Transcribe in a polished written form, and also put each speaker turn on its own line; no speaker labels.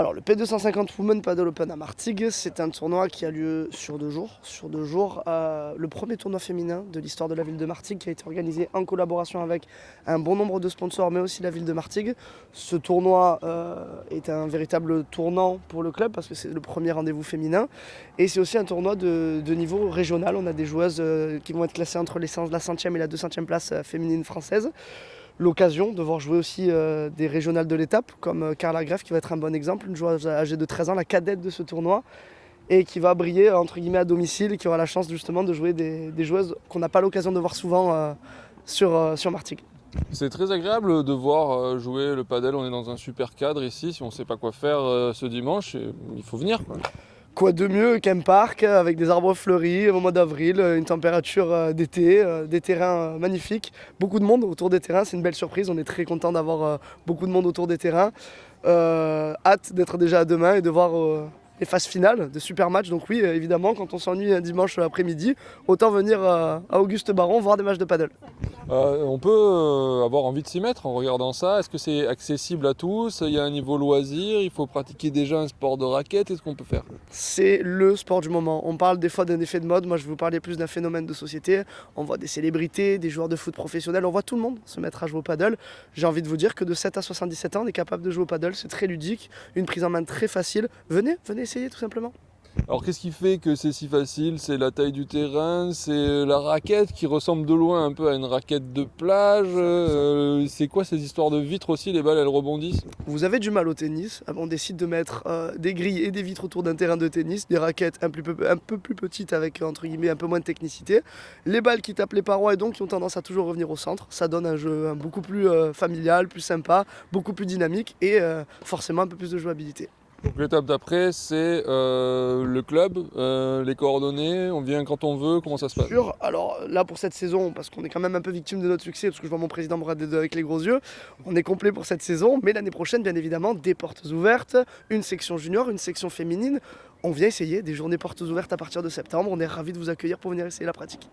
Alors, le P250 Women Paddle Open à Martigues, c'est un tournoi qui a lieu sur 2 jours. Le premier tournoi féminin de l'histoire de la ville de Martigues qui a été organisé en collaboration avec un bon nombre de sponsors, mais aussi la ville de Martigues. Ce tournoi est un véritable tournant pour le club parce que c'est le premier rendez-vous féminin. Et c'est aussi un tournoi de niveau régional. On a des joueuses qui vont être classées entre la 100e et la 200e place féminine française. L'occasion de voir jouer aussi des régionales de l'étape, comme Carla Greff qui va être un bon exemple, une joueuse âgée de 13 ans, la cadette de ce tournoi, et qui va briller entre guillemets à domicile et qui aura la chance justement de jouer des joueuses qu'on n'a pas l'occasion de voir souvent sur Martigues.
C'est très agréable de voir jouer le padel, on est dans un super cadre ici, si on ne sait pas quoi faire ce dimanche, il faut venir, quoi.
Quoi de mieux qu'un parc avec des arbres fleuris au mois d'avril, une température d'été, des terrains magnifiques, beaucoup de monde autour des terrains, c'est une belle surprise, on est très content d'avoir beaucoup de monde autour des terrains. Hâte d'être déjà à demain et de voir les phases finales de super matchs. Donc oui, évidemment, quand on s'ennuie un dimanche après-midi, autant venir à Auguste Baron voir des matchs de paddle.
On peut avoir envie de s'y mettre en regardant ça. Est-ce que c'est accessible à tous? Il y a un niveau loisir, il faut pratiquer déjà un sport de raquette, qu'est-ce qu'on peut faire?
C'est le sport du moment. On parle des fois d'un effet de mode, moi je vais vous parler plus d'un phénomène de société. On voit des célébrités, des joueurs de foot professionnels, on voit tout le monde se mettre à jouer au paddle. J'ai envie de vous dire que de 7 à 77 ans, on est capable de jouer au paddle, c'est très ludique, une prise en main très facile. Venez essayer tout simplement.
Alors qu'est-ce qui fait que c'est si facile? C'est la taille du terrain, c'est la raquette qui ressemble de loin un peu à une raquette de plage. C'est quoi ces histoires de vitres aussi? Les balles elles rebondissent?
Vous avez du mal au tennis, on décide de mettre des grilles et des vitres autour d'un terrain de tennis, des raquettes un peu plus petites avec entre guillemets un peu moins de technicité, les balles qui tapent les parois et donc qui ont tendance à toujours revenir au centre. Ça donne un jeu beaucoup plus familial, plus sympa, beaucoup plus dynamique et forcément un peu plus de jouabilité.
Donc l'étape d'après c'est le club, les coordonnées, on vient quand on veut, comment ça se passe?
Alors là pour cette saison, parce qu'on est quand même un peu victime de notre succès, parce que je vois mon président me regarder avec les gros yeux, on est complet pour cette saison, mais l'année prochaine bien évidemment des portes ouvertes, une section junior, une section féminine, on vient essayer des journées portes ouvertes à partir de septembre, on est ravis de vous accueillir pour venir essayer la pratique.